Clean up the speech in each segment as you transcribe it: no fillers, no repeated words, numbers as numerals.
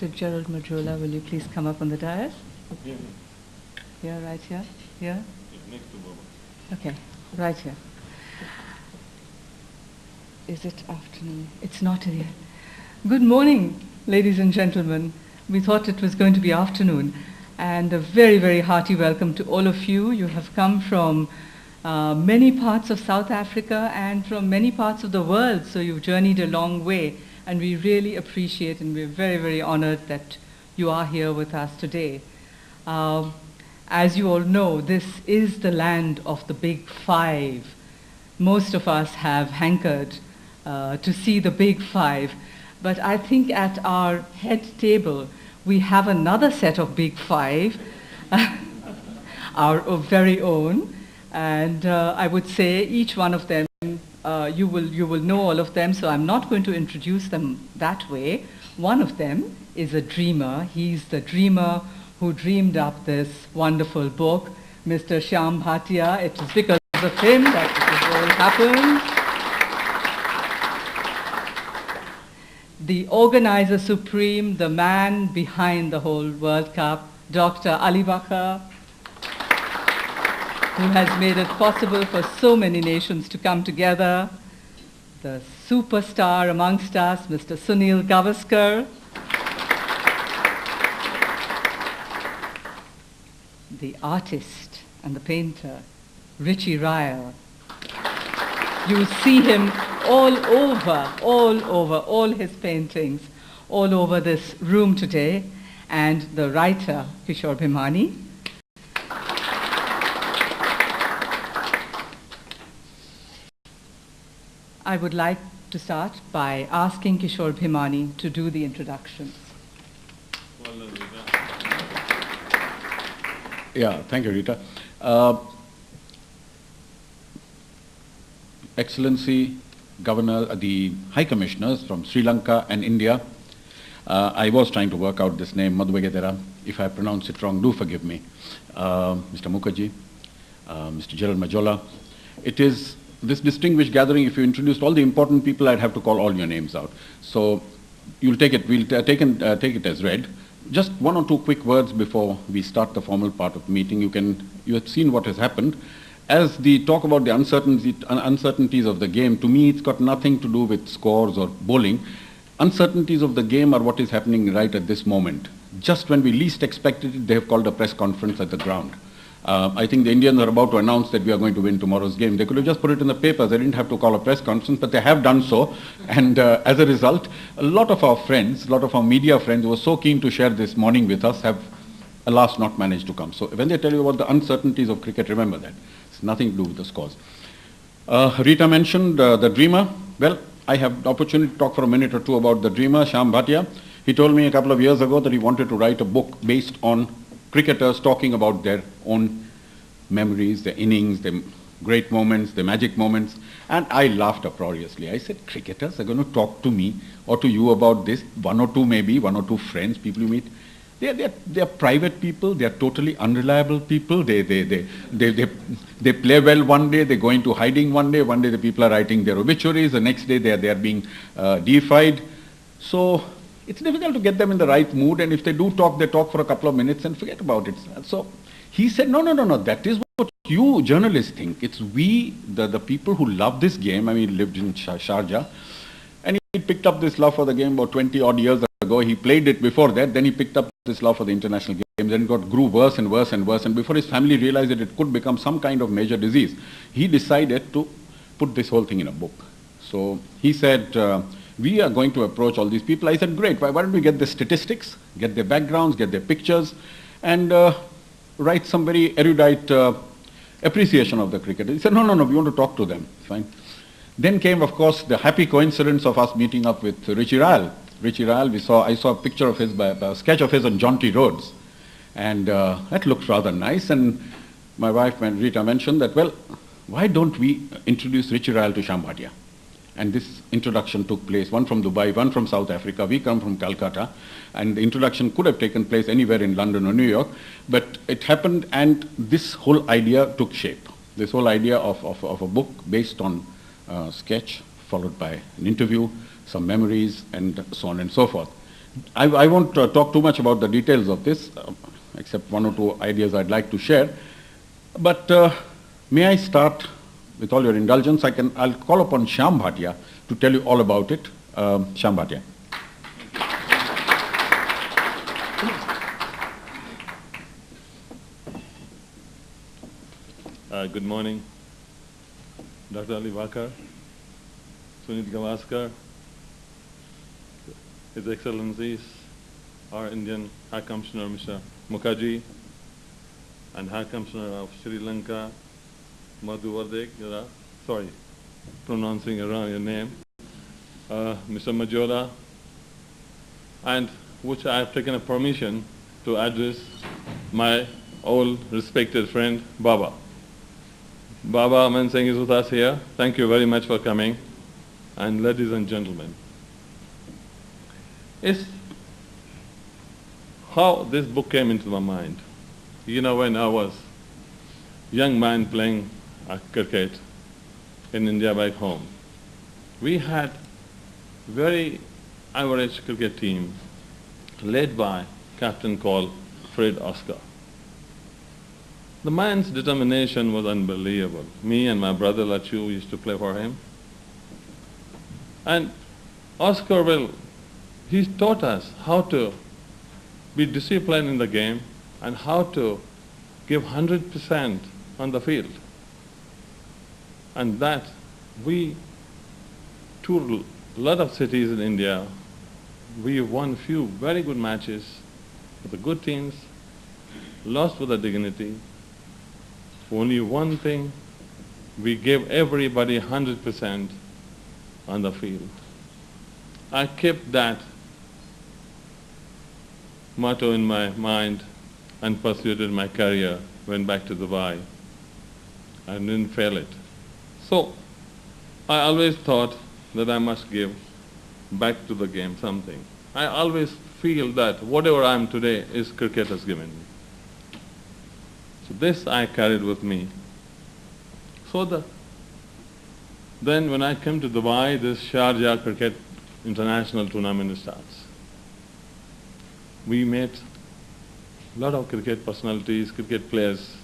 Mr. Gerald Majola, will you please come up on the dais? Yeah. Here, right here? Here? Next to Baba. Okay, right here. Is it afternoon? It's not yet. Good morning, ladies and gentlemen. We thought it was going to be afternoon. And a very, very hearty welcome to all of you. You have come from many parts of South Africa and from many parts of the world, so you've journeyed a long way. And we really appreciate and we're very, very honored that you are here with us today. As you all know, this is the land of the Big Five. Most of us have hankered to see the Big Five, but I think at our head table we have another set of Big Five, our very own, and I would say each one of them, you will know all of them, so I'm not going to introduce them that way. One of them is a dreamer. He's the dreamer who dreamed up this wonderful book, Mr. Shyam Bhatia. It is because of him that it all happened. The organizer supreme, the man behind the whole World Cup, Dr. Ali Bakr, who has made it possible for so many nations to come together. The superstar amongst us, Mr. Sunil Gavaskar. The artist and the painter, Richie Ryle. You see him all over, all his paintings, all over this room today. And the writer, Kishore Bhimani. I would like to start by asking Kishore Bhimani to do the introductions. Yeah, thank you, Rita. Excellency, Governor, the High Commissioners from Sri Lanka and India. I was trying to work out this name, Madhubegedera. If I pronounce it wrong, do forgive me. Mr. Mukherjee, Mr. Gerald Majola. It is this distinguished gathering. If you introduced all the important people, I'd have to call all your names out. So you'll take it, we'll take it as read. Just one or two quick words before we start the formal part of the meeting. You have seen what has happened. As the talk about the uncertainties of the game, to me it's got nothing to do with scores or bowling. Uncertainties of the game are what is happening right at this moment. Just when we least expected it, they have called a press conference at the ground. I think the Indians are about to announce that we are going to win tomorrow's game. They could have just put it in the papers. They didn't have to call a press conference, but they have done so. And as a result, a lot of our friends, a lot of our media friends who were so keen to share this morning with us have, alas, not managed to come. So when they tell you about the uncertainties of cricket, remember that. It's nothing to do with the scores. Rita mentioned the dreamer. Well, I have the opportunity to talk for a minute or two about the dreamer, Shyam Bhatia. He told me a couple of years ago that he wanted to write a book based on cricketers talking about their own memories, their innings, their great moments, their magic moments. And I laughed uproariously. I said, cricketers are going to talk to me or to you about this? One or two friends, people you meet. They are private people. They are totally unreliable people. They play well one day. They go into hiding one day. One day the people are writing their obituaries. The next day they are being deified. So it's difficult to get them in the right mood. And if they do talk, they talk for a couple of minutes and forget about it. So he said, no. That is what you journalists think. It's we, the people who love this game. I mean, he lived in Sharjah. And he picked up this love for the game about 20 odd years ago. He played it before that. Then he picked up this love for the international games. Then it grew worse and worse and worse. And before his family realized that it could become some kind of major disease, he decided to put this whole thing in a book. So he said, we are going to approach all these people. I said, great. Why don't we get the statistics, get their backgrounds, get their pictures, and write some very erudite appreciation of the cricket. He said, no, we want to talk to them. Fine. Then came, of course, the happy coincidence of us meeting up with Richie Ryle. Richie Ryle, I saw a picture of his, a sketch of his on jaunty roads. And that looked rather nice. And my wife, Rita, mentioned that, well, why don't we introduce Richie Ryle to Shyam Bhatia? And this introduction took place, one from Dubai, one from South Africa. We come from Calcutta. And the introduction could have taken place anywhere in London or New York. But it happened, and this whole idea took shape. This whole idea of a book based on sketch, followed by an interview, some memories, and so on and so forth. I won't talk too much about the details of this, except one or two ideas I'd like to share. But may I start, with all your indulgence, I'll call upon Shyam Bhatia to tell you all about it. Shyam Bhatia. Good morning, Dr. Ali Vakar, Sunit Gavaskar, His Excellencies, our Indian High Commissioner Mr. Mukherjee, and High Commissioner of Sri Lanka, Madhu Vardek, sorry, pronouncing around your name, Mr. Majola, and which I have taken a permission to address my old respected friend, Baba. Baba Aman Singh is with us here. Thank you very much for coming. And ladies and gentlemen, it's how this book came into my mind. You know, when I was a young man playing cricket in India back home, we had very average cricket team led by captain called Fred Oscar. The man's determination was unbelievable. Me and my brother Lachu used to play for him. And Oscar, well, he taught us how to be disciplined in the game and how to give 100% on the field. And that we toured a lot of cities in India. We won few very good matches with the good teams, lost with the dignity. Only one thing, we gave everybody 100% on the field. I kept that motto in my mind and pursued my career, went back to Dubai and didn't fail it. So I always thought that I must give back to the game something. I always feel that whatever I am today is cricket has given me. So this I carried with me. So then when I came to Dubai, this Sharjah Cricket International Tournament starts. We met a lot of cricket personalities, cricket players.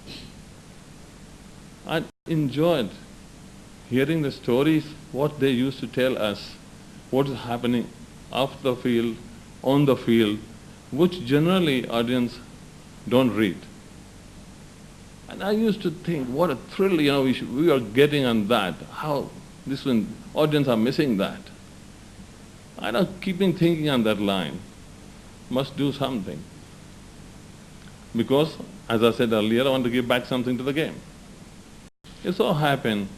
I enjoyed hearing the stories, what they used to tell us, what is happening off the field, on the field, which generally audience don't read. And I used to think, what a thrill, we are getting on that. How this one, audience are missing that. I was keeping thinking on that line, must do something. Because, as I said earlier, I want to give back something to the game. It so happened,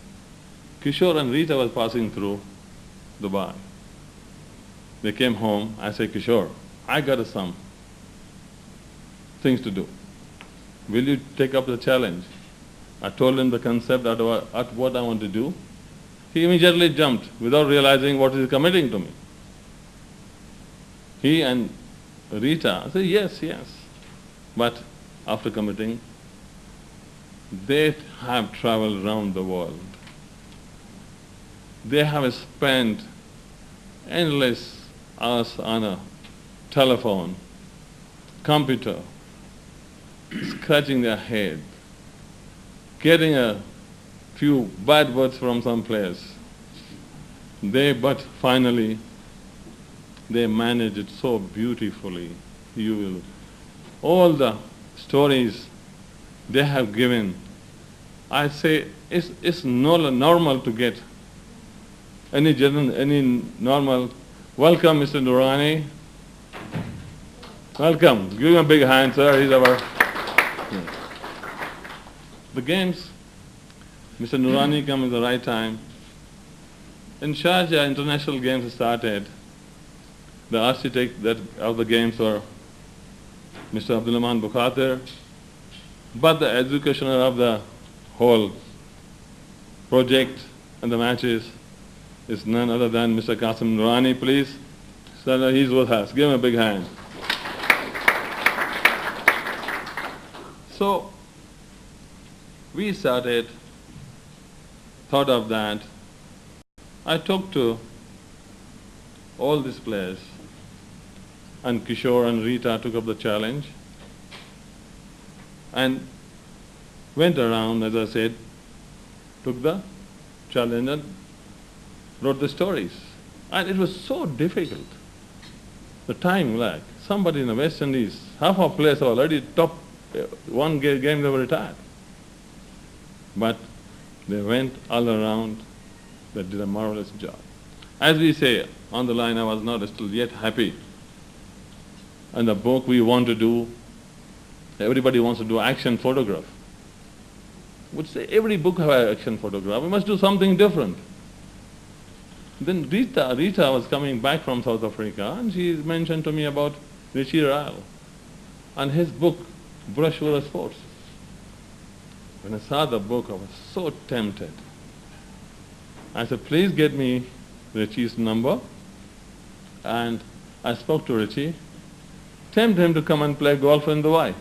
Kishore and Rita was passing through Dubai. They came home. I said, Kishore, I got some things to do. Will you take up the challenge? I told him the concept at what I want to do. He immediately jumped without realizing what he is committing to me. He and Rita said, yes, yes. But after committing, they have traveled around the world. They have spent endless hours on a telephone, computer, scratching their head, getting a few bad words from some place. But finally, they managed it so beautifully. All the stories they have given, I say it's normal to get any normal. Welcome, Mr. Nurani. Welcome. Give him a big hand, sir. He's our... The games, Mr. Nurani came at the right time. In Sharjah, international games started. The architect of the games were Mr. Abdulrahman Bukhatir, but the executioner of the whole project and the matches is none other than Mr. Qasim Nurani, please. So he's with us. Give him a big hand. So we thought of that. I talked to all these players and Kishore and Rita took up the challenge and went around, as I said, took the challenge and wrote the stories. And it was so difficult. The time lag. Somebody in the West Indies, half our players are already top, one game they were retired. But they went all around, they did a marvelous job. As we say, on the line I was not still yet happy. And the book we want to do, everybody wants to do action photograph. Would say every book have an action photograph, we must do something different. Then Rita was coming back from South Africa and she mentioned to me about Richie Ryle and his book, Brush with the Sports. When I saw the book, I was so tempted. I said, please get me Richie's number. And I spoke to Richie, tempted him to come and play golf in Dubai.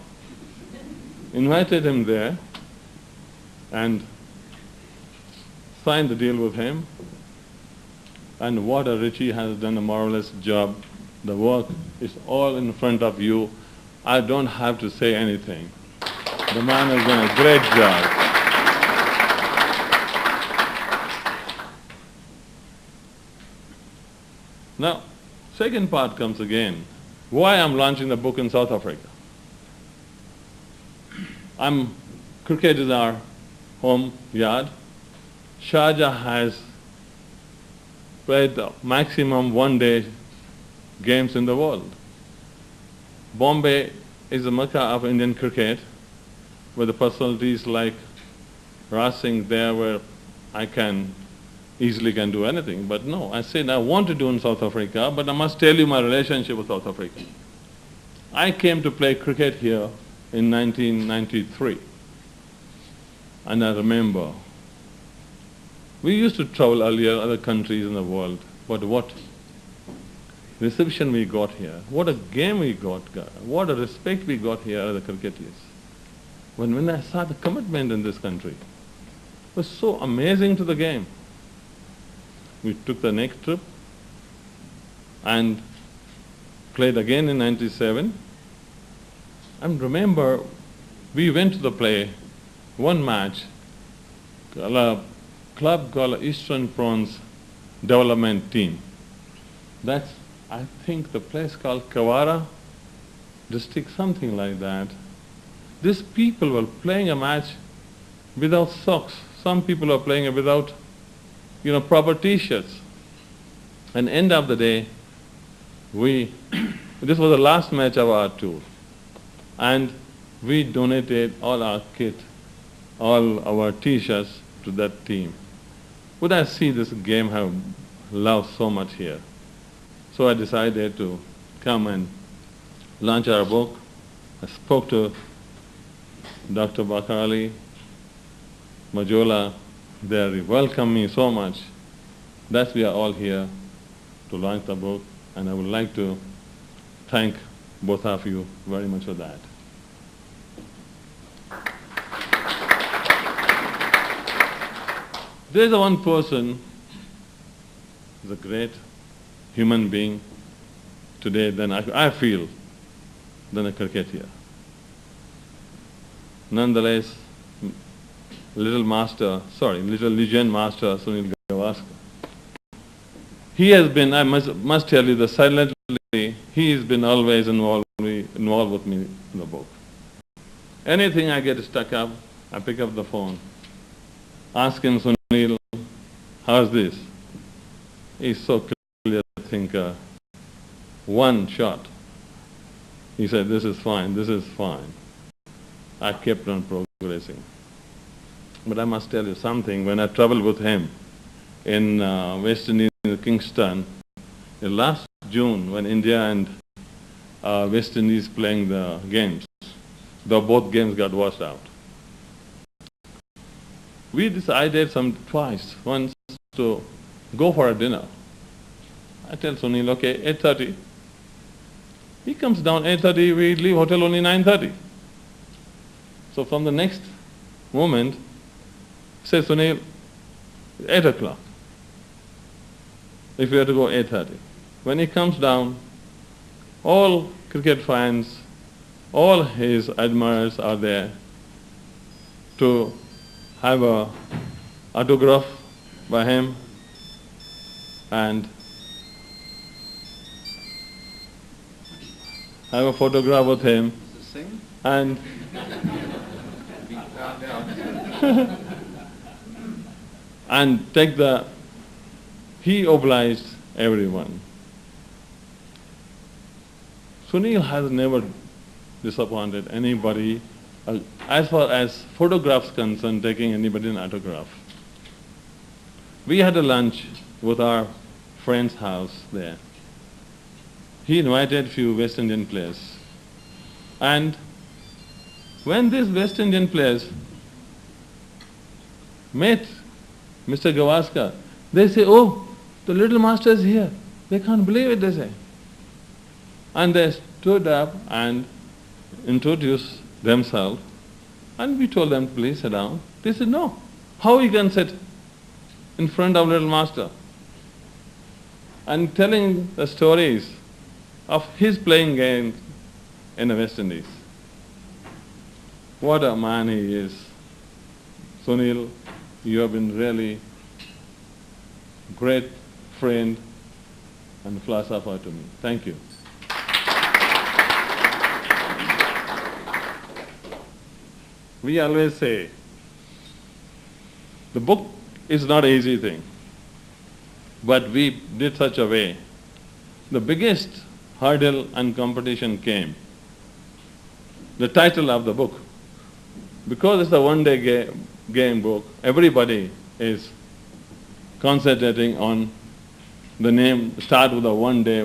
Invited him there and signed the deal with him. And what a Richie has done a marvelous job. The work is all in front of you. I don't have to say anything. The man has done a great job. Now, second part comes again. Why I'm launching the book in South Africa. Cricket is our home yard. Sharjah has played the maximum one-day games in the world. Bombay is the Mecca of Indian cricket, with the personalities like Raj Singh there where I can easily do anything. But no, I said I want to do in South Africa, but I must tell you my relationship with South Africa. I came to play cricket here in 1993. And I remember, we used to travel earlier other countries in the world, but what reception we got here, what a game we got, what a respect we got here as the cricketers. When I saw the commitment in this country, it was so amazing to the game. We took the next trip and played again in 97. And remember, we went to the play, one match, a club called Eastern Prawns Development Team. That's, I think, the place called Kawara district, something like that. These people were playing a match without socks. Some people are playing it without, proper t-shirts. And end of the day, this was the last match of our tour. And we donated all our kit, all our t-shirts to that team. Would I see this game have loved so much here? So I decided to come and launch our book. I spoke to Dr. Bakar Ali, Majola. They welcomed me so much. That we are all here to launch the book, and I would like to thank both of you very much for that. There is one person, the great human being today than I feel than a cricketer. Nonetheless, little legend master Sunil Gavaskar. He has been, I must tell you that silently, he has been always involved with me in the book. Anything I get stuck up, I pick up the phone, ask him, Sunil, how's this? He's so clear thinker. One shot. He said, this is fine, this is fine. I kept on progressing. But I must tell you something, when I traveled with him in West Indies, Kingston, in last June, when India and West Indies playing the games, both games got washed out. We decided once to go for a dinner. I tell Sunil, okay, 8:30. He comes down 8:30, we leave hotel only 9:30. So from the next moment, say Sunil, 8 o'clock. If we have to go 8:30. When he comes down, all cricket fans, all his admirers are there to have a autograph by him and have a photograph with him and and take the, he obliged everyone. Sunil has never disappointed anybody as far as photographs concerned, taking anybody an autograph. We had a lunch with our friend's house there. He invited few West Indian players. And when these West Indian players met Mr. Gavaskar, they say, "Oh, the little master is here." They can't believe it, they say. And they stood up and introduced themselves. And we told them, "Please sit down." They said, "No. How you can sit in front of little master?" And telling the stories of his playing game in the West Indies. What a man he is. Sunil, you have been really great friend and philosopher to me. Thank you. We always say, the book is not an easy thing, but we did such a way. The biggest hurdle and competition came. The title of the book. Because it's a one-day game book, everybody is concentrating on the name, start with a one day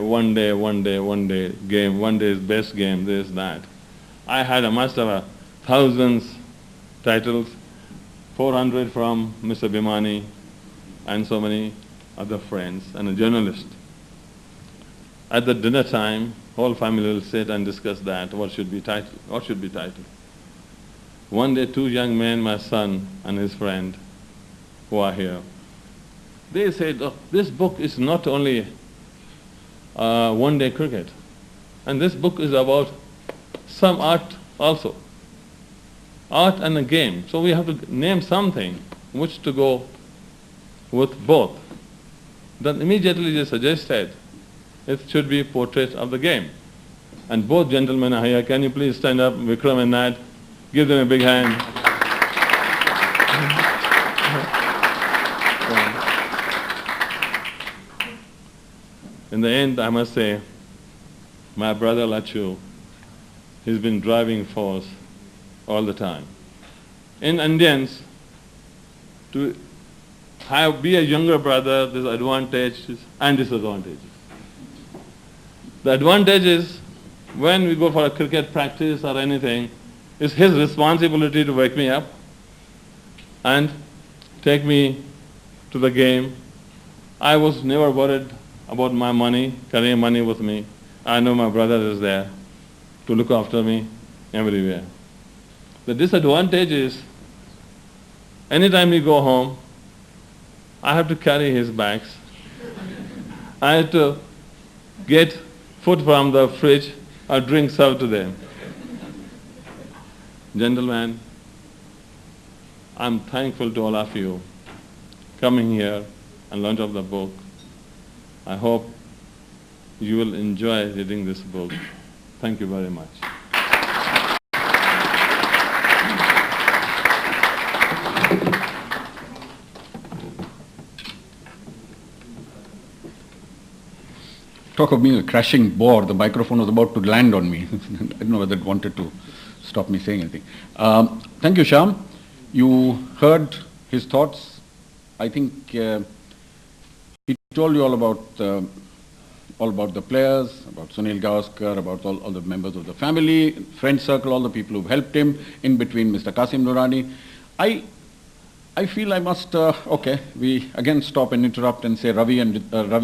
game, one day is best game, this, that. I must have thousands titles, 400 from Mr. Bhimani and so many other friends and a journalist. At the dinner time, whole family will sit and discuss that, what should be titled, what should be titled. One day, two young men, my son and his friend, who are here, they said, "Oh, this book is not only one-day cricket, and this book is about some art also. Art and a game. So we have to name something which to go with both." Then immediately they suggested it should be portrait of the game. And both gentlemen are here. Can you please stand up, Vikram and Nat? Give them a big hand. In the end, I must say, my brother Lachu, he's been driving force all the time. In Indians, to be a younger brother, there's advantages and disadvantages. The advantage is, when we go for a cricket practice or anything, it's his responsibility to wake me up and take me to the game. I was never worried about my money, carrying money with me. I know my brother is there to look after me everywhere. The disadvantage is, anytime we go home, I have to carry his bags. I have to get food from the fridge or drink served to them. Gentlemen, I'm thankful to all of you coming here and launch of the book. I hope you will enjoy reading this book. Thank you very much. Talk of being a crashing bore, the microphone was about to land on me. I don't know whether it wanted to stop me saying anything. Thank you, Shyam. You heard his thoughts. I think he told you all about the players, about Sunil Gavaskar, about all the members of the family, friend circle, all the people who've helped him, in between Mr. Qasim Nurani. I feel I must, okay, we again stop and interrupt and say Ravi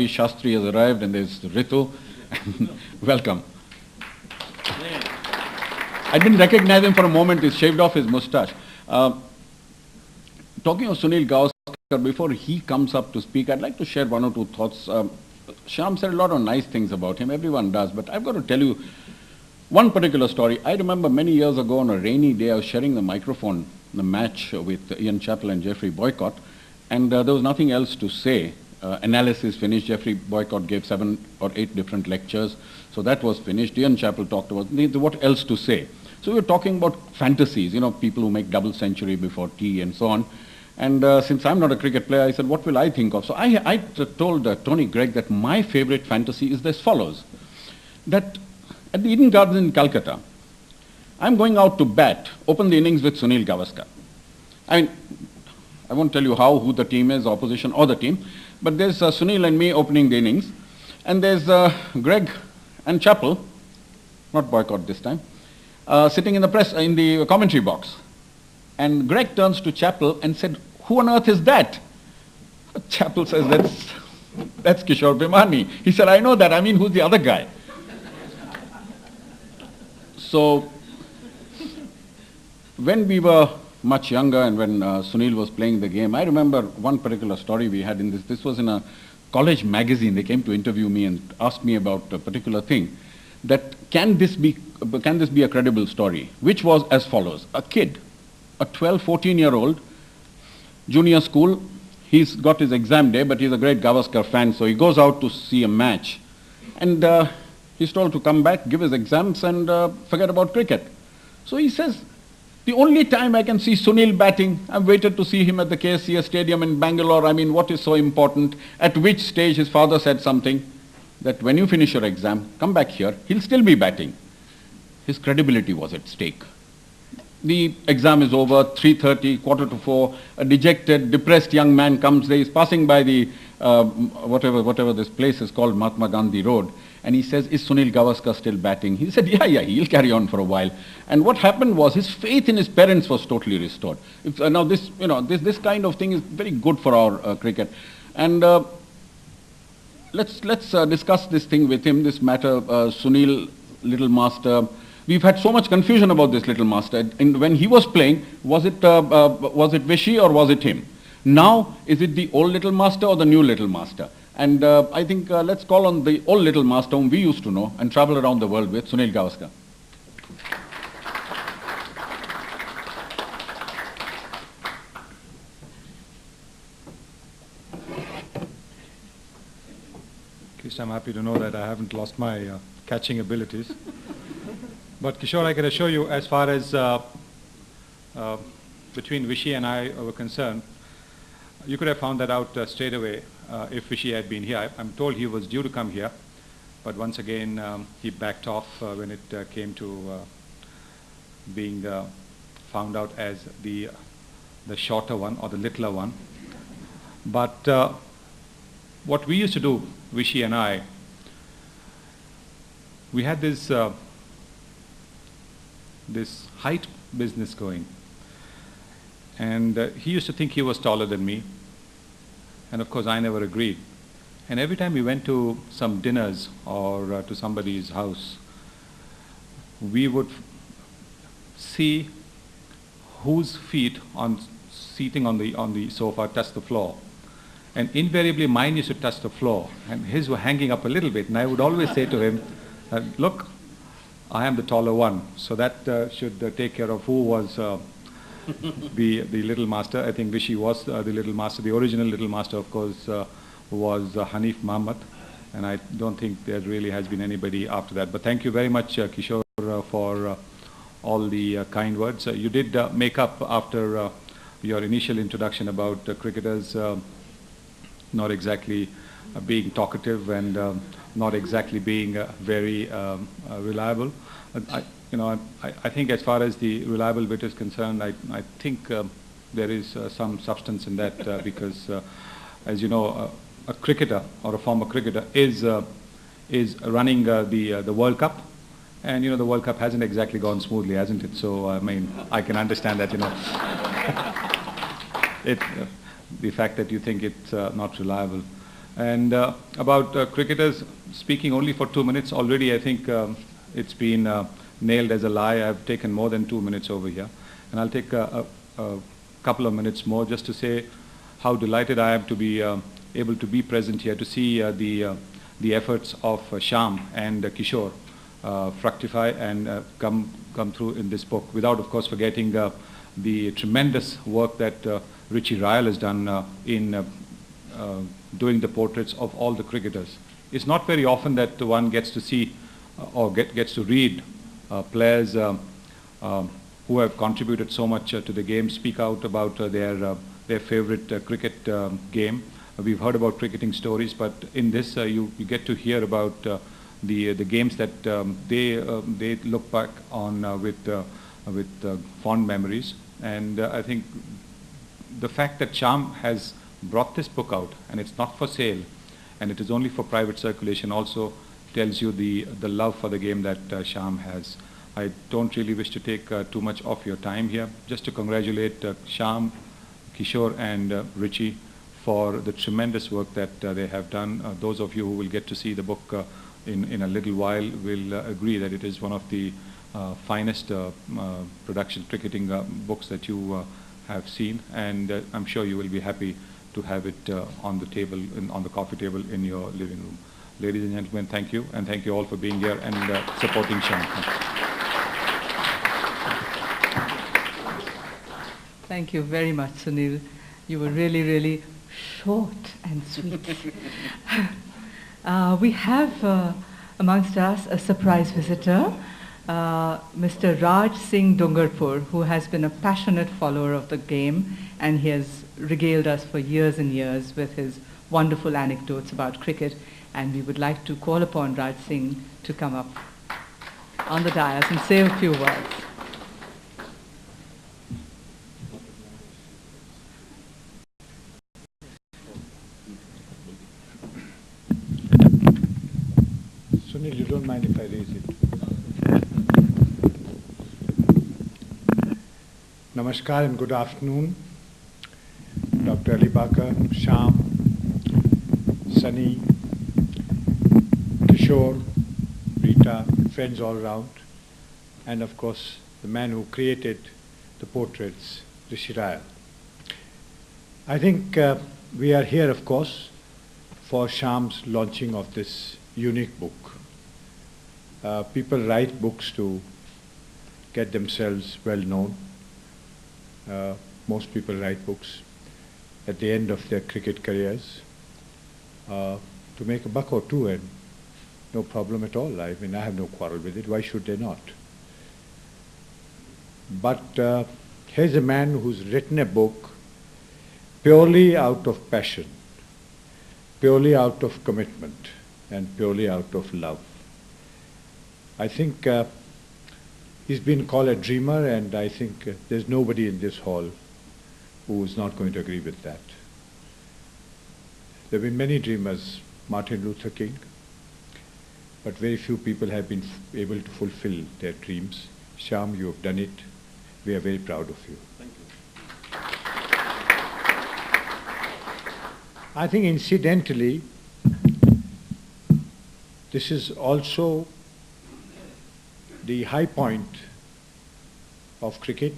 Shastri has arrived and there's Ritu. Welcome. I didn't recognize him for a moment, he shaved off his moustache. Talking of Sunil Gavaskar, before he comes up to speak, I'd like to share one or two thoughts. Shyam said a lot of nice things about him. Everyone does. But I've got to tell you one particular story. I remember many years ago on a rainy day, I was sharing the microphone, the match with Ian Chappell and Jeffrey Boycott, and there was nothing else to say. Analysis finished. Jeffrey Boycott gave 7 or 8 different lectures. So that was finished. Ian Chappell talked about what else to say. So we were talking about fantasies, people who make double century before tea and so on. And since I'm not a cricket player, I said, what will I think of? So I told Tony Gregg that my favorite fantasy is as follows. That at the Eden Gardens in Calcutta, I'm going out to bat, open the innings with Sunil Gavaskar. I mean, I won't tell you who the team is, opposition or the team, but there's Sunil and me opening the innings, and there's Gregg and Chappell, not Boycott this time, sitting in the commentary box. And Gregg turns to Chappell and said, "Who on earth is that?" Chappell says, that's Kishore Bhimani. He said, "I know that. I mean, who's the other guy?" So, when we were much younger and when Sunil was playing the game, I remember one particular story we had in this. This was in a college magazine. They came to interview me and asked me about a particular thing. That can this be a credible story? Which was as follows. A kid, a 12, 14-year-old, junior school, he's got his exam day, but he's a great Gavaskar fan, so he goes out to see a match. And he's told to come back, give his exams, and forget about cricket. So he says, the only time I can see Sunil batting, I've waited to see him at the KSCS Stadium in Bangalore. I mean, what is so important? At which stage his father said something, that when you finish your exam, come back here, he'll still be batting. His credibility was at stake. The exam is over, 3:30, 3:45, a dejected, depressed young man comes there, he's passing by the, whatever this place is called, Mahatma Gandhi Road, and he says, "Is Sunil Gavaskar still batting?" He said, yeah, he'll carry on for a while. And what happened was his faith in his parents was totally restored. Now this kind of thing is very good for our cricket. And let's discuss this thing with him, this matter, Sunil, little master. We've had so much confusion about this little master. And when he was playing, was it Vishy or was it him? Now, is it the old little master or the new little master? And I think let's call on the old little master whom we used to know and travel around the world with, Sunil Gavaskar. At least I'm happy to know that I haven't lost my catching abilities. But Kishore, I can assure you, as far as between Vishy and I were concerned, you could have found that out straight away if Vishy had been here. I'm told he was due to come here, but once again he backed off when it came to being found out as the shorter one or the littler one. But what we used to do, Vishy and I, we had this height business going. And he used to think he was taller than me. And of course, I never agreed. And every time we went to some dinners or to somebody's house, we would see whose feet seating on the sofa touched the floor. And invariably mine used to touch the floor and his were hanging up a little bit. And I would always say to him, look, I am the taller one. So that should take care of who was the little master. I think Vishy was the little master. The original little master, of course, was Hanif Muhammad. And I don't think there really has been anybody after that. But thank you very much, Kishore, for all the kind words. You did make up after your initial introduction about cricketers not exactly being talkative and not exactly being very reliable. I think as far as the reliable bit is concerned, I think there is some substance in that because, as you know, a cricketer or a former cricketer is running the World Cup, and the World Cup hasn't exactly gone smoothly, hasn't it? So I mean, I can understand that the fact that you think it's not reliable. And about cricketers speaking only for 2 minutes already, I think it's been nailed as a lie. I've taken more than 2 minutes over here, and I'll take a couple of minutes more just to say how delighted I am to be able to be present here, to see the the efforts of Shyam and Kishore fructify and come through in this book, without, of course, forgetting the tremendous work that Richie Ryle has done in doing the portraits of all the cricketers. It's not very often that one gets to see or gets to read players who have contributed so much to the game speak out about their favorite cricket game. We've heard about cricketing stories, but in this you get to hear about the games that they look back on with fond memories. And I think the fact that Shyam has brought this book out, and it's not for sale, and it is only for private circulation, also tells you the love for the game that Shyam has. I don't really wish to take too much of your time here. Just to congratulate Shyam, Kishore and Richie for the tremendous work that they have done. Those of you who will get to see the book in a little while will agree that it is one of the finest production cricketing books that you have seen, and I'm sure you will be happy to have it on the table, on the coffee table in your living room. Ladies and gentlemen, thank you, and thank you all for being here and supporting Shyam. Thank you very much, Sunil. You were really, really short and sweet. We have amongst us a surprise visitor, Mr. Raj Singh Dungarpur, who has been a passionate follower of the game, and he has regaled us for years and years with his wonderful anecdotes about cricket. And we would like to call upon Raj Singh to come up on the dais and say a few words. Sunil, you don't mind if I raise it? Namaskar and good afternoon. Dr. Ali Bakar, Shyam, Sunny, Kishore, Rita, friends all around, and of course the man who created the portraits, Rishi Ryle. I think we are here, of course, for Shyam's launching of this unique book. People write books to get themselves well known. Most people write books at the end of their cricket careers to make a buck or two, and no problem at all. I mean, I have no quarrel with it. Why should they not? But here's a man who's written a book purely out of passion, purely out of commitment, and purely out of love. I think he's been called a dreamer, and I think there's nobody in this hall who is not going to agree with that. There have been many dreamers, Martin Luther King, but very few people have been able to fulfill their dreams. Shyam, you have done it. We are very proud of you. Thank you. I think incidentally, this is also the high point of cricket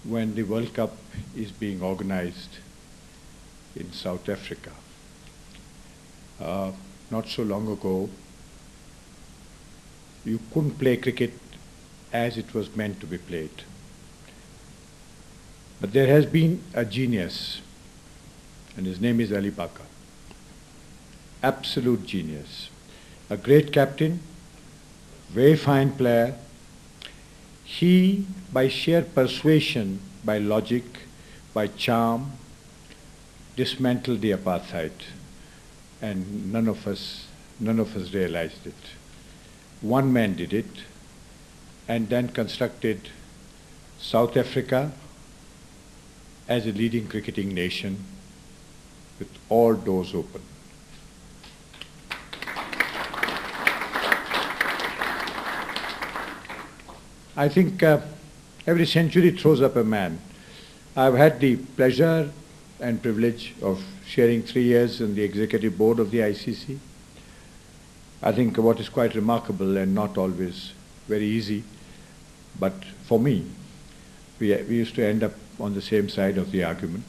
when the World Cup is being organized in South Africa. Not so long ago, you couldn't play cricket as it was meant to be played. But there has been a genius, and his name is Ali Bakar. Absolute genius. A great captain, very fine player. He, by sheer persuasion, by logic, by charm, dismantled the apartheid, and none of us realized it. One man did it, and then constructed South Africa as a leading cricketing nation with all doors open. I think every century throws up a man. I've had the pleasure and privilege of sharing 3 years in the executive board of the ICC. I think what is quite remarkable and not always very easy, but for me, we used to end up on the same side of the argument.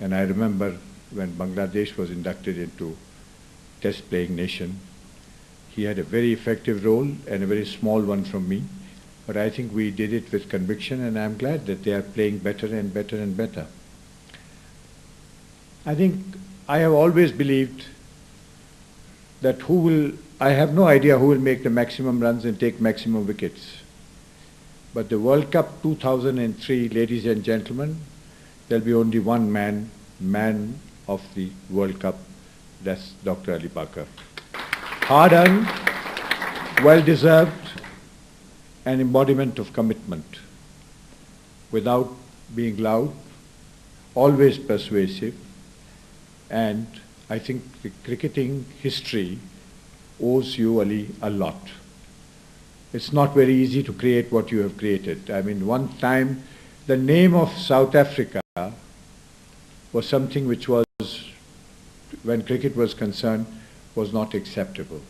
And I remember when Bangladesh was inducted into test-playing nation. He had a very effective role and a very small one from me. But I think we did it with conviction, and I'm glad that they are playing better and better and better. I think I have always believed that I have no idea who will make the maximum runs and take maximum wickets. But the World Cup 2003, ladies and gentlemen, there'll be only one man of the World Cup, that's Dr. Ali Parker. Hard earned, well deserved, an embodiment of commitment, without being loud, always persuasive, and I think the cricketing history owes you, Ali, a lot. It's not very easy to create what you have created. I mean, one time, the name of South Africa was something which was, when cricket was concerned, was not acceptable.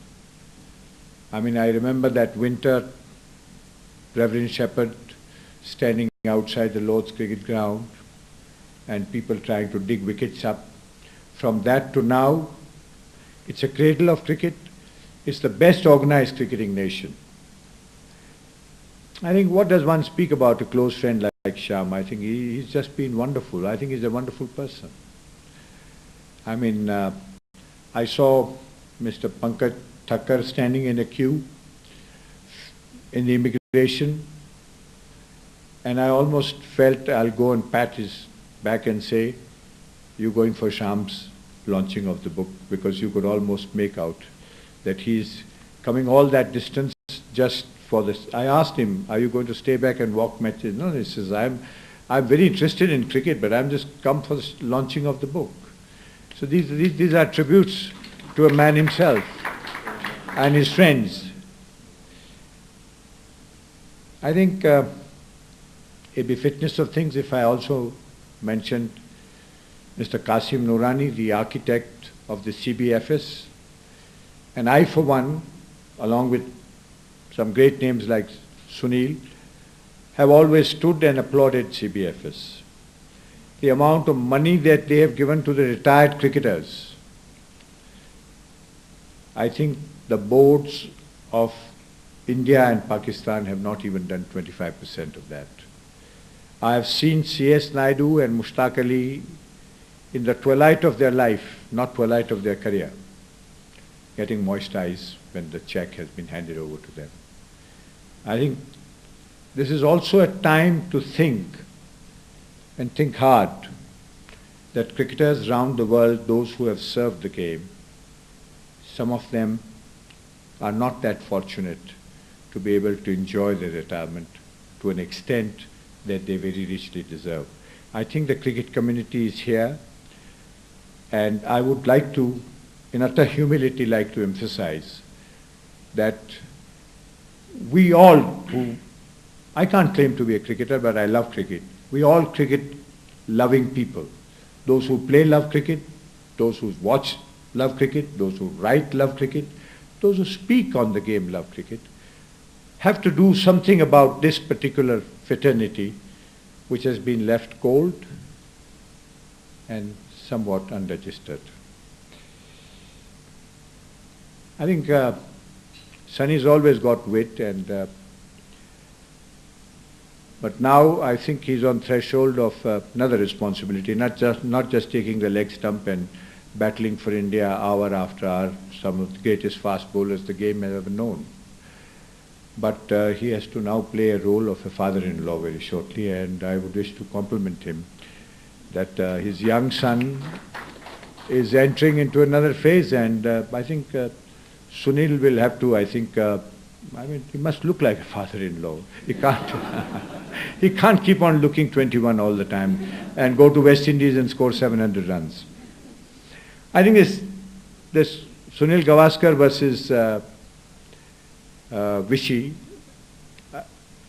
I mean, I remember that winter, Reverend Shepherd standing outside the Lord's cricket ground and people trying to dig wickets up. From that to now, it's a cradle of cricket. It's the best organized cricketing nation. I think what does one speak about a close friend like Shyam? I think he's just been wonderful. I think he's a wonderful person. I mean, I saw Mr. Pankaj Thakkar standing in a queue in the immigration, and I almost felt I'll go and pat his back and say, "You're going for Shyam's launching of the book," because you could almost make out that he's coming all that distance just for this. I asked him, "Are you going to stay back and walk matches?" No, he says, I'm very interested in cricket, but I'm just come for the launching of the book. So these are tributes to a man himself and his friends. I think it'd be fitness of things if I also mentioned Mr. Qasim Noorani, the architect of the CBFS. And I, for one, along with some great names like Sunil, have always stood and applauded CBFS. The amount of money that they have given to the retired cricketers, I think the boards of India and Pakistan have not even done 25% of that. I have seen C.S. Naidu and Mushtaq Ali in the twilight of their life, not twilight of their career, getting moist eyes when the check has been handed over to them. I think this is also a time to think, and think hard, that cricketers around the world, those who have served the game, some of them are not that fortunate to be able to enjoy their retirement to an extent that they very richly deserve. I think the cricket community is here, and I would like to, in utter humility, like to emphasize that we all who, I can't claim to be a cricketer, but I love cricket. We all cricket-loving people. Those who play love cricket, those who watch love cricket, those who write love cricket, those who speak on the game love cricket, have to do something about this particular fraternity which has been left cold and somewhat unregistered. I think Sunny's always got wit, and but now I think he's on threshold of another responsibility, not just taking the leg stump and battling for India hour after hour, some of the greatest fast bowlers the game has ever known. But he has to now play a role of a father-in-law very shortly, and I would wish to compliment him that his young son is entering into another phase, and I think Sunil will have to, I mean, he must look like a father-in-law. He can't, he can't keep on looking 21 all the time and go to West Indies and score 700 runs. I think this Sunil Gavaskar versus Vichy,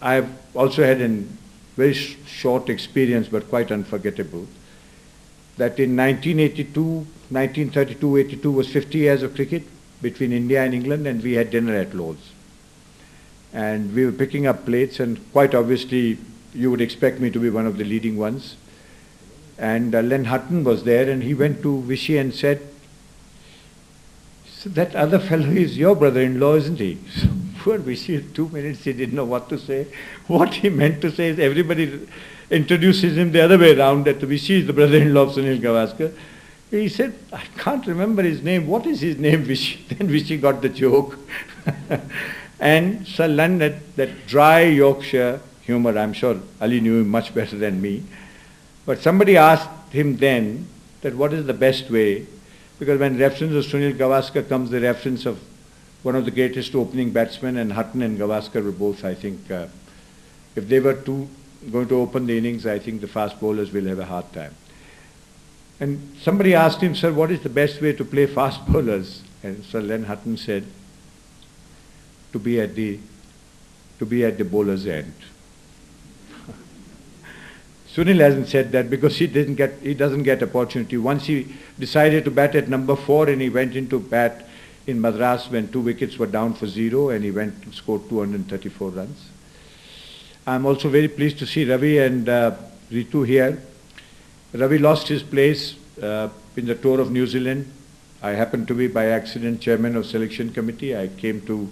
I have also had a very short experience, but quite unforgettable, that in 1932-82 was 50 years of cricket between India and England, and we had dinner at Lord's. And we were picking up plates, and quite obviously you would expect me to be one of the leading ones. And Len Hutton was there, and he went to Vichy and said, So that other fellow is your brother-in-law, isn't he? So poor Vishy, 2 minutes he didn't know what to say. What he meant to say is everybody introduces him the other way around, that Vishy is the brother-in-law of Sunil Gavaskar. He said, I can't remember his name. What is his name, Vishy? Then Vishy got the joke. And Sir learned that dry Yorkshire humor. I'm sure Ali knew him much better than me. But somebody asked him then that what is the best way, because when reference of Sunil Gavaskar comes, the reference of one of the greatest opening batsmen, and Hutton and Gavaskar were both, I think, if they were going to open the innings, I think the fast bowlers will have a hard time. And somebody asked him, sir, what is the best way to play fast bowlers? And Sir Len Hutton said, to be at the bowler's end. Sunil hasn't said that because he doesn't get opportunity. Once he decided to bat at number 4 and he went into bat in Madras when 2 wickets were down for 0 and he went and scored 234 runs. I'm also very pleased to see Ravi and Ritu here. Ravi lost his place in the tour of New Zealand. I happened to be by accident chairman of selection committee. I came to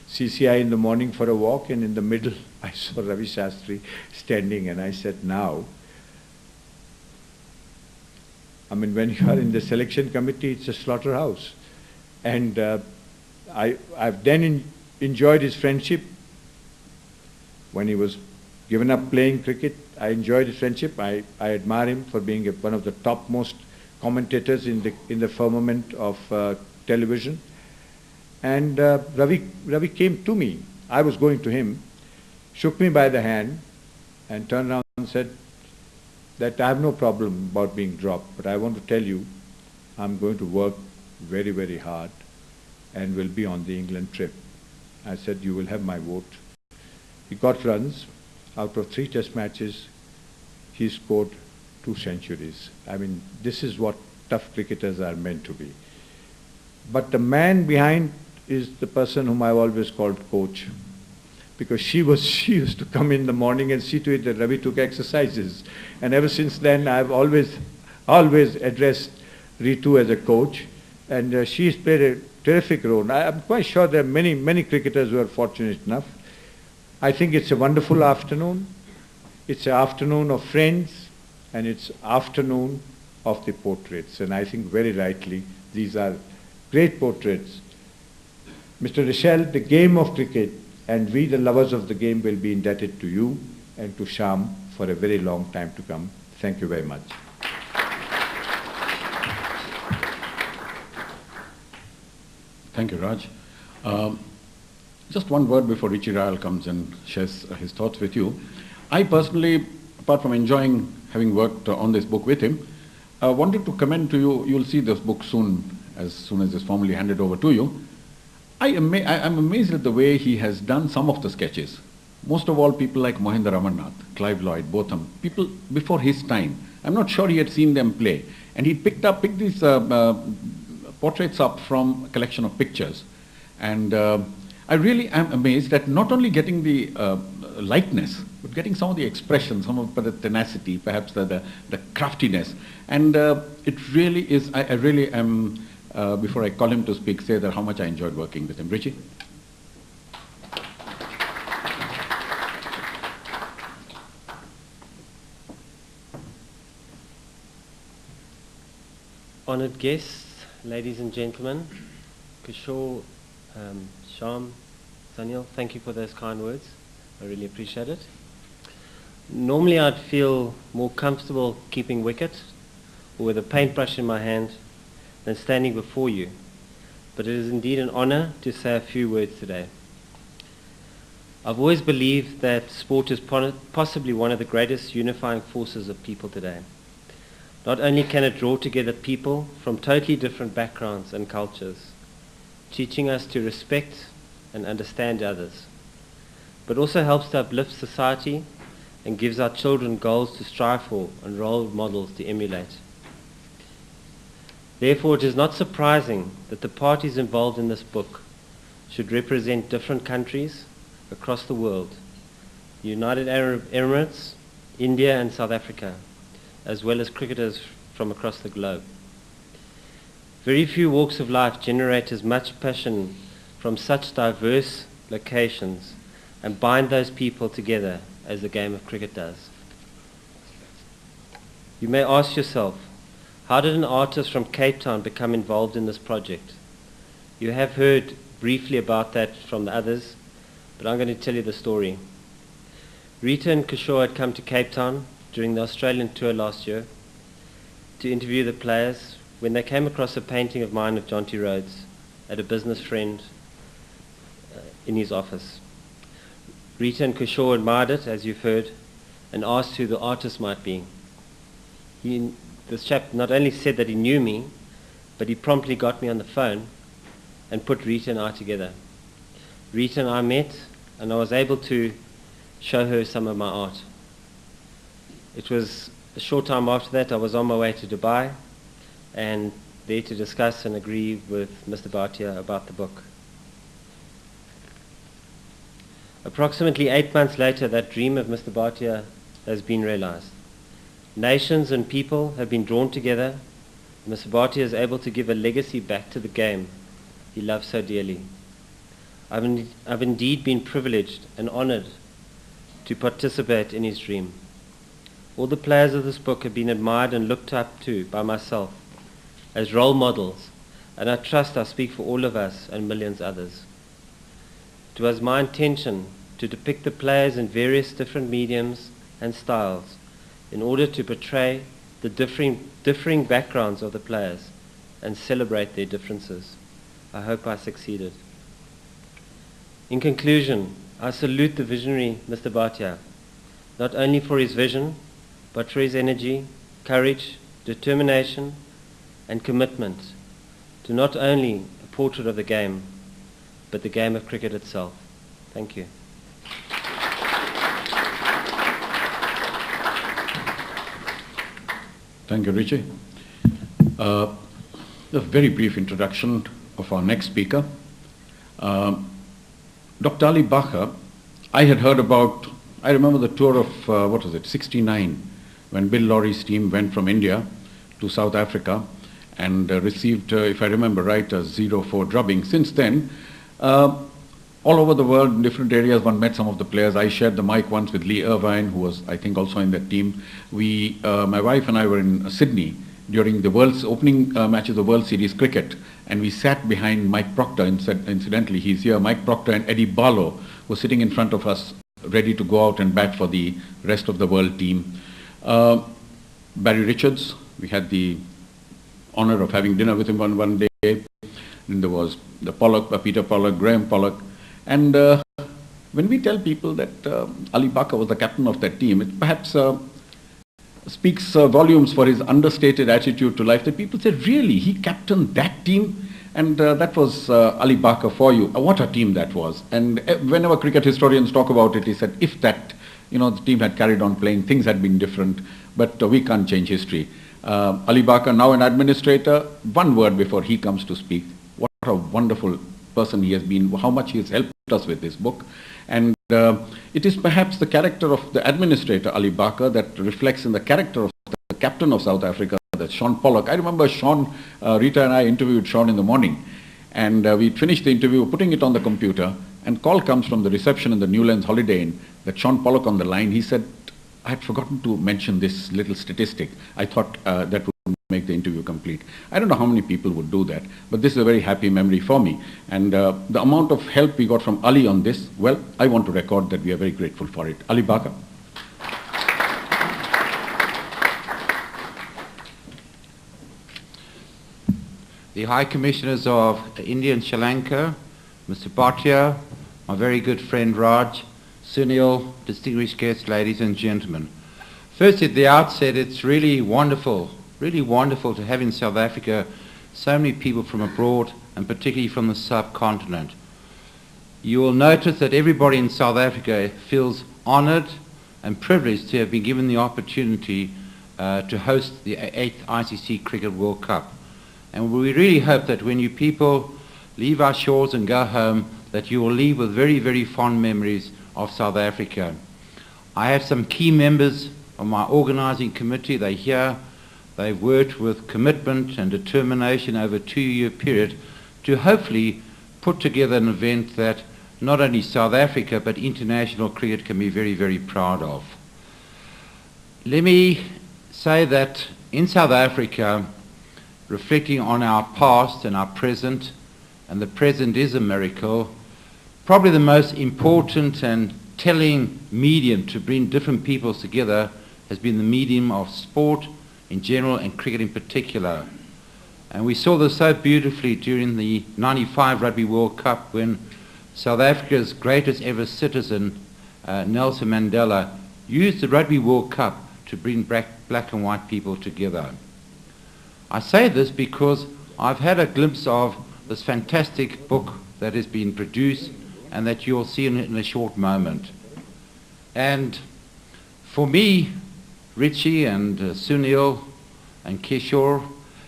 CCI in the morning for a walk, and in the middle I saw Ravi Shastri standing, and I said, now, I mean, when you are in the selection committee, it's a slaughterhouse. And I've then enjoyed his friendship. When he was given up playing cricket, I enjoyed his friendship. I admire him for being one of the topmost commentators in the firmament of television. And Ravi came to me. I was going to him, shook me by the hand, and turned around and said that I have no problem about being dropped, but I want to tell you, I'm going to work very, very hard and will be on the England trip. I said, you will have my vote. He got runs. Out of 3 test matches, he scored 2 centuries. I mean, this is what tough cricketers are meant to be. But the man behind is the person whom I've always called coach, because she used to come in the morning and see to it that Ravi took exercises. And ever since then, I've always addressed Ritu as a coach, and she's played a terrific role. I'm quite sure there are many cricketers who are fortunate enough. I think it's a wonderful afternoon. It's an afternoon of friends, and it's afternoon of the portraits. And I think very rightly, these are great portraits. Mr. Rochelle, the game of cricket, and we the lovers of the game will be indebted to you and to Shyam for a very long time to come. Thank you very much. Thank you, Raj. Just one word before Richie Ryle comes and shares his thoughts with you. I personally, apart from enjoying having worked on this book with him, wanted to commend to you. You'll see this book soon as it's formally handed over to you. I'm amazed at the way he has done some of the sketches. Most of all, people like Mohinder Amarnath, Clive Lloyd, Botham, people before his time. I'm not sure he had seen them play. And he picked these portraits up from a collection of pictures. And I really am amazed at not only getting the likeness, but getting some of the expression, some of the tenacity, perhaps the craftiness. And it really is, I really am, before I call him to speak, say that how much I enjoyed working with him. Richie? Honored guests, ladies and gentlemen, Kishore, Shyam, Sanil, thank you for those kind words. I really appreciate it. Normally I'd feel more comfortable keeping wicket or with a paintbrush in my hand than standing before you, but it is indeed an honor to say a few words today. I've always believed that sport is possibly one of the greatest unifying forces of people today. Not only can it draw together people from totally different backgrounds and cultures, teaching us to respect and understand others, but also helps to uplift society and gives our children goals to strive for and role models to emulate. Therefore, it is not surprising that the parties involved in this book should represent different countries across the world, the United Arab Emirates, India and South Africa, as well as cricketers from across the globe. Very few walks of life generate as much passion from such diverse locations and bind those people together as the game of cricket does. You may ask yourself, how did an artist from Cape Town become involved in this project? You have heard briefly about that from the others, but I'm going to tell you the story. Rita and Kishore had come to Cape Town during the Australian tour last year to interview the players when they came across a painting of mine of Jonty Rhodes at a business friend in his office. Rita and Kishore admired it, as you've heard, and asked who the artist might be. This chap not only said that he knew me, but he promptly got me on the phone and put Rita and I together. Rita and I met, and I was able to show her some of my art. It was a short time after that I was on my way to Dubai and there to discuss and agree with Mr. Bhatia about the book. Approximately 8 months later, that dream of Mr. Bhatia has been realized. Nations and people have been drawn together. Mr. Bhatia is able to give a legacy back to the game he loves so dearly. I've indeed been privileged and honored to participate in his dream. All the players of this book have been admired and looked up to by myself as role models, and I trust I speak for all of us and millions others. It was my intention to depict the players in various different mediums and styles in order to portray the differing backgrounds of the players and celebrate their differences. I hope I succeeded. In conclusion, I salute the visionary Mr. Bhatia, not only for his vision, but for his energy, courage, determination, and commitment to not only a portrait of the game, but the game of cricket itself. Thank you. Thank you, Richie. A very brief introduction of our next speaker. Dr. Ali Bacher, I had heard about, I remember the tour of, 69, when Bill Lawry's team went from India to South Africa and received, if I remember right, a 0-4 drubbing. Since then, all over the world, in different areas, one met some of the players. I shared the mic once with Lee Irvine, who was, I think, also in that team. My wife and I were in Sydney during the world's opening match of the World Series cricket, and we sat behind Mike Proctor. Incidentally, he's here. Mike Proctor and Eddie Barlow were sitting in front of us, ready to go out and bat for the rest of the world team. Barry Richards, we had the honor of having dinner with him one day. Then there was the Pollock, Peter Pollock, Graham Pollock. And when we tell people that Ali Bacher was the captain of that team, it perhaps speaks volumes for his understated attitude to life, that people say, really, he captained that team? And that was Ali Bacher for you. What a team that was. And whenever cricket historians talk about it, he said, if that, the team had carried on playing, things had been different, but we can't change history. Ali Bacher, now an administrator, one word before he comes to speak. What a wonderful person he has been, how much he has helped us with this book. And it is perhaps the character of the administrator, Ali Bacher, that reflects in the character of the captain of South Africa, that's Sean Pollock. I remember Rita and I interviewed Sean in the morning, and we finished the interview, putting it on the computer, and call comes from the reception in the Newlands Holiday Inn, that Sean Pollock on the line. He said, I had forgotten to mention this little statistic. I thought that would make the interview complete. I don't know how many people would do that, but this is a very happy memory for me. And the amount of help we got from Ali on this, well, I want to record that we are very grateful for it. Ali Bacher. The High Commissioners of India and Sri Lanka, Mr. Bhatia, my very good friend Raj, Sunil, distinguished guests, ladies and gentlemen. First, at the outset, it's really wonderful to have in South Africa so many people from abroad, and particularly from the subcontinent. You will notice that everybody in South Africa feels honoured and privileged to have been given the opportunity to host the 8th ICC Cricket World Cup. And we really hope that when you people leave our shores and go home, that you will leave with very, very fond memories of South Africa. I have some key members of my organising committee. They're here. they've worked with commitment and determination over a 2-year period to hopefully put together an event that not only South Africa but international cricket can be very, very proud of. Let me say that in South Africa, reflecting on our past and our present, and the present is a miracle, probably the most important and telling medium to bring different peoples together has been the medium of sport in general and cricket in particular. And we saw this so beautifully during the '95 Rugby World Cup when South Africa's greatest ever citizen, Nelson Mandela, used the Rugby World Cup to bring black and white people together. I say this because I've had a glimpse of this fantastic book that has been produced and that you'll see in a short moment. And for me, Richie and Sunil and Kishore,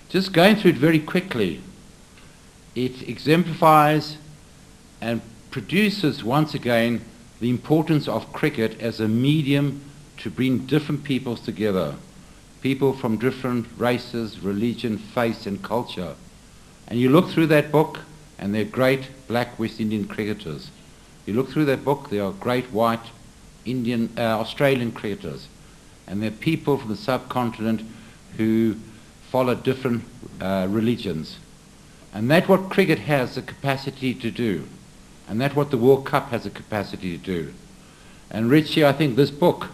just going through it very quickly, it exemplifies and produces once again the importance of cricket as a medium to bring different peoples together, people from different races, religion, faith and culture. And you look through that book and they're great black West Indian cricketers. You look through that book, there are great white Australian cricketers. And there are people from the subcontinent who follow different religions. And that's what cricket has the capacity to do. And that's what the World Cup has the capacity to do. And Richie, I think this book,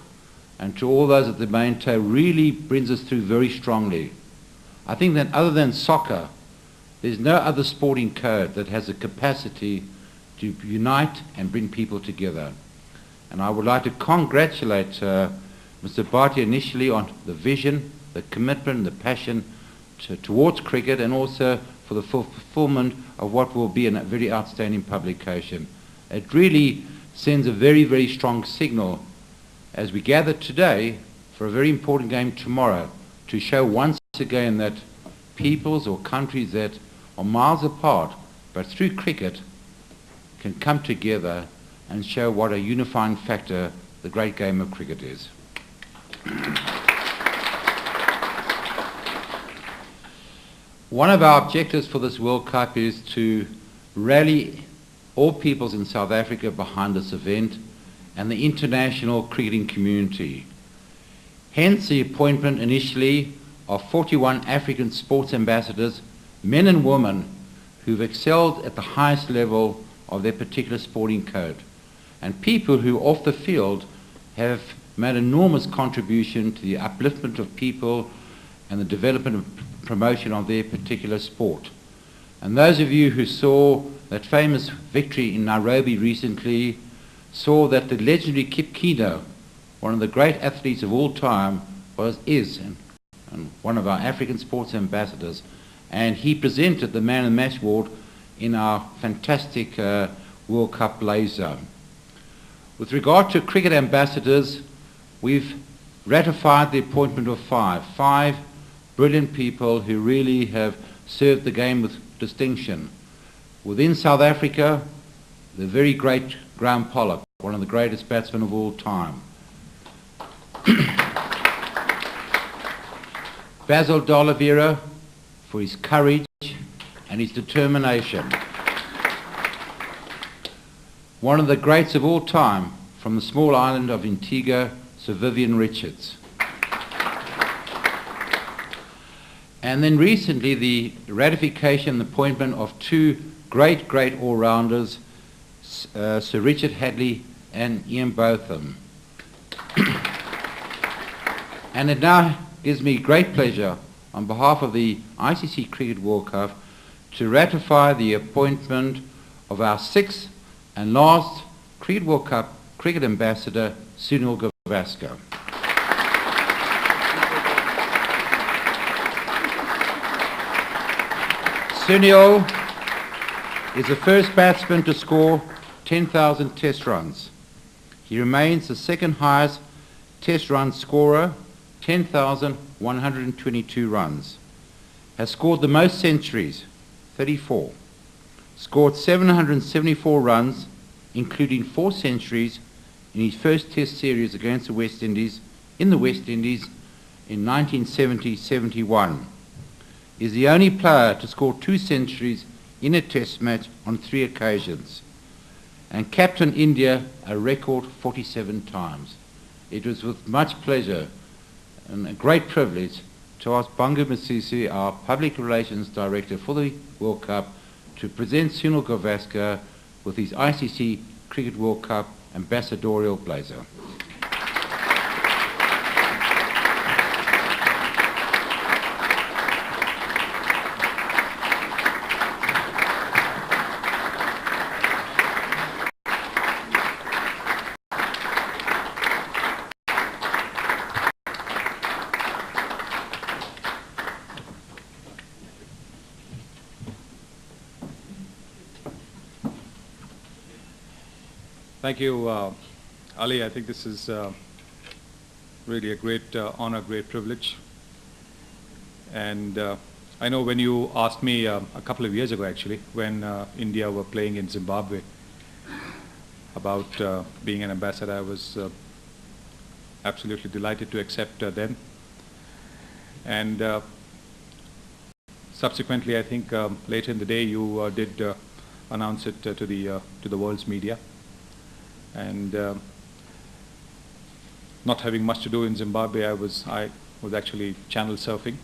and to all those at the main toe, really brings us through very strongly. I think that other than soccer, there's no other sporting code that has the capacity to unite and bring people together. And I would like to congratulate Mr. Bhatia initially on the vision, the commitment, the passion towards cricket, and also for the fulfillment of what will be a very outstanding publication. It really sends a very, very strong signal as we gather today for a very important game tomorrow to show once again that peoples or countries that are miles apart but through cricket can come together and show what a unifying factor the great game of cricket is. One of our objectives for this World Cup is to rally all peoples in South Africa behind this event and the international cricketing community. Hence the appointment initially of 41 African sports ambassadors, men and women who've excelled at the highest level of their particular sporting code, and people who off the field have made enormous contribution to the upliftment of people and the development and promotion of their particular sport. And those of you who saw that famous victory in Nairobi recently saw that the legendary Kip Keino, one of the great athletes of all time, is one of our African sports ambassadors, and he presented the Man of the Match award in our fantastic World Cup blazer. With regard to cricket ambassadors, we've ratified the appointment of five brilliant people who really have served the game with distinction. Within South Africa, the very great Graham Pollock, one of the greatest batsmen of all time. Basil D'Oliveira for his courage and his determination. One of the greats of all time from the small island of Antigua, Sir Vivian Richards. And then recently the ratification and appointment of two great all-rounders, Sir Richard Hadley and Ian Botham. And it now gives me great pleasure on behalf of the ICC Cricket World Cup to ratify the appointment of our sixth and last Cricket World Cup cricket ambassador, Sunil Gavaskar. Sunil is the first batsman to score 10,000 test runs. He remains the second highest test run scorer, 10,122 runs. Has scored the most centuries, 34. Scored 774 runs, including 4 centuries in his first test series against the West Indies, in 1970-71. He's the only player to score 2 centuries in a test match on 3 occasions, and captained India a record 47 times. It was with much pleasure and a great privilege to ask Bangu Masisi, our Public Relations Director for the World Cup, to present Sunil Gavaskar with his ICC Cricket World Cup ambassadorial blazer. Thank you, Ali. I think this is really a great honor, great privilege. And I know when you asked me a couple of years ago, actually, when India were playing in Zimbabwe, about being an ambassador, I was absolutely delighted to accept then. And subsequently, I think later in the day, you did announce it to the world's media. And not having much to do in Zimbabwe, I was actually channel surfing,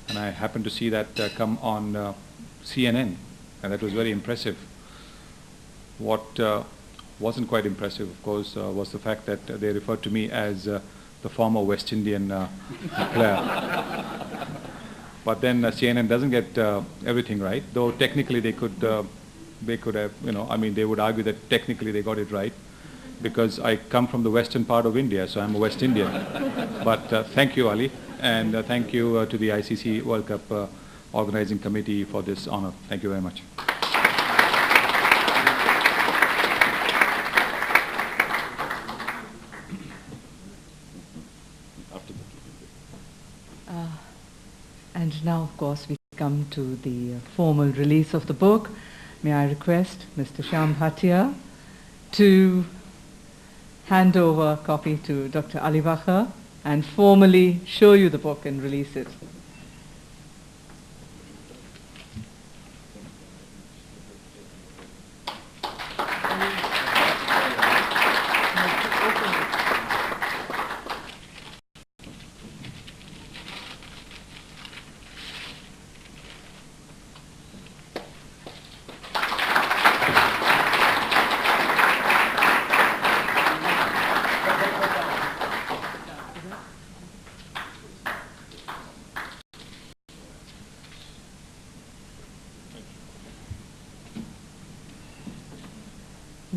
and I happened to see that come on CNN, and that was very impressive. What wasn't quite impressive, of course, was the fact that they referred to me as the former West Indian player. But then CNN doesn't get everything right, though technically they could have, they would argue that technically they got it right, because I come from the western part of India, so I'm a West Indian. But thank you, Ali, and thank you to the ICC World Cup Organizing Committee for this honor. Thank you very much. And now, of course, we come to the formal release of the book. May I request Mr. Shyam Bhatia to hand over a copy to Dr. Ali Bacher and formally show you the book and release it.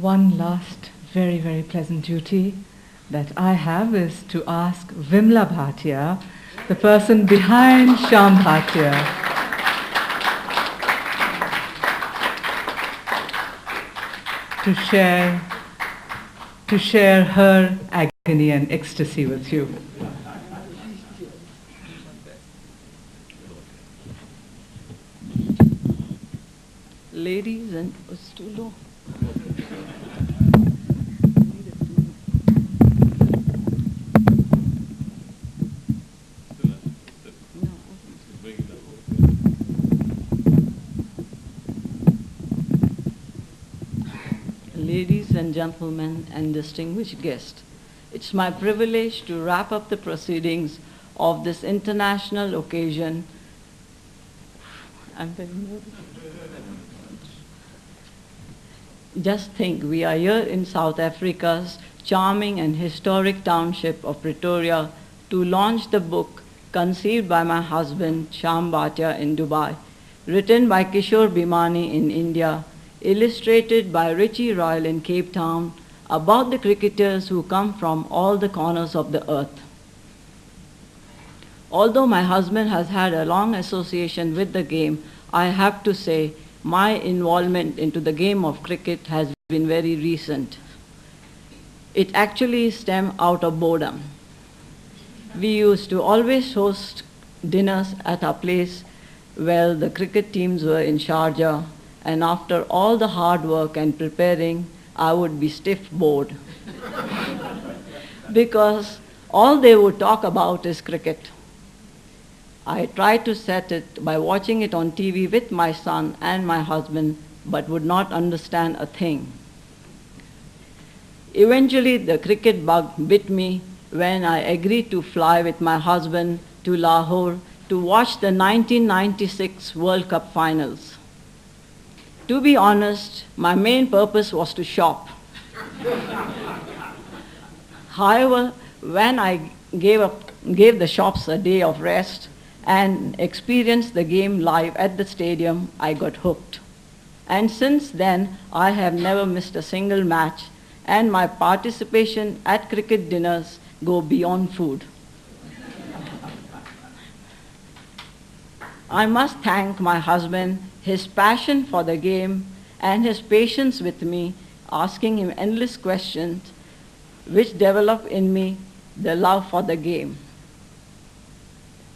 One last very, very pleasant duty that I have is to ask Vimla Bhatia, the person behind Shyam Bhatia, to share her agony and ecstasy with you. Ladies and it's too low. Ladies and gentlemen and distinguished guests, it's my privilege to wrap up the proceedings of this international occasion. I'm very nervous. Just think, we are here in South Africa's charming and historic township of Pretoria to launch the book conceived by my husband Shyam Bhatia in Dubai, written by Kishore Bhimani in India, illustrated by Richie Royal in Cape Town, about the cricketers who come from all the corners of the earth. Although my husband has had a long association with the game, I have to say my involvement into the game of cricket has been very recent. It actually stemmed out of boredom. We used to always host dinners at our place where the cricket teams were in Sharjah, and after all the hard work and preparing, I would be stiff bored. Because All they would talk about is cricket. I tried to set it by watching it on TV with my son and my husband, but would not understand a thing. Eventually, the cricket bug bit me when I agreed to fly with my husband to Lahore to watch the 1996 World Cup finals. To be honest, my main purpose was to shop. However, when I gave the shops a day of rest and experienced the game live at the stadium, I got hooked. And since then, I have never missed a single match, and my participation at cricket dinners go beyond food. I must thank my husband, his passion for the game, and his patience with me, asking him endless questions, which developed in me the love for the game.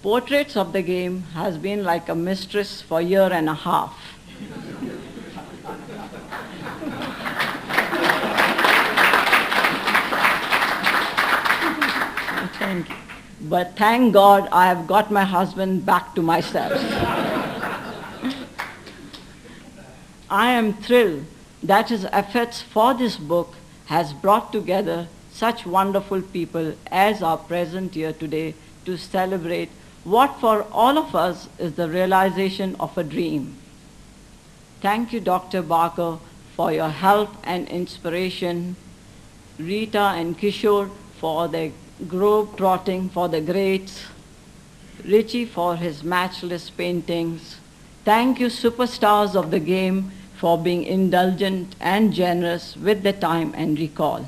Portraits of the game has been like a mistress for a year and a half. Thank you. But thank God I have got my husband back to myself. I am thrilled that his efforts for this book has brought together such wonderful people as are present here today to celebrate what for all of us is the realization of a dream. Thank you, Dr. Barker, for your help and inspiration, Rita and Kishore for their globe trotting for the greats, Richie for his matchless paintings. Thank you, superstars of the game, for being indulgent and generous with the time and recall.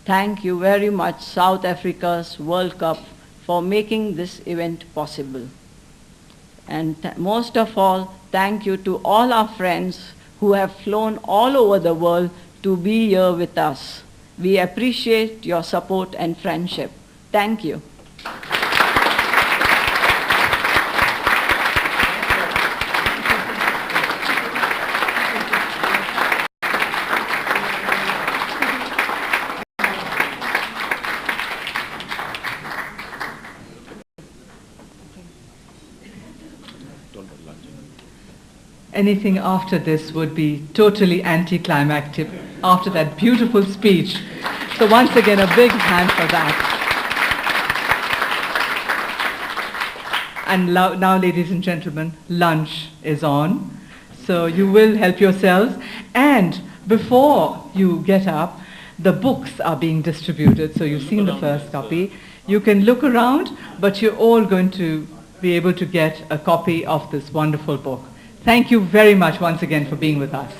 Thank you very much, South Africa's World Cup, for making this event possible. And most of all, thank you to all our friends who have flown all over the world to be here with us. We appreciate your support and friendship. Thank you. Anything after this would be totally anticlimactic after that beautiful speech. So once again, a big hand for that. And now, ladies and gentlemen, lunch is on. So you will help yourselves. And before you get up, the books are being distributed. So you've seen the first copy. You can look around, but you're all going to be able to get a copy of this wonderful book. Thank you very much once again for being with us.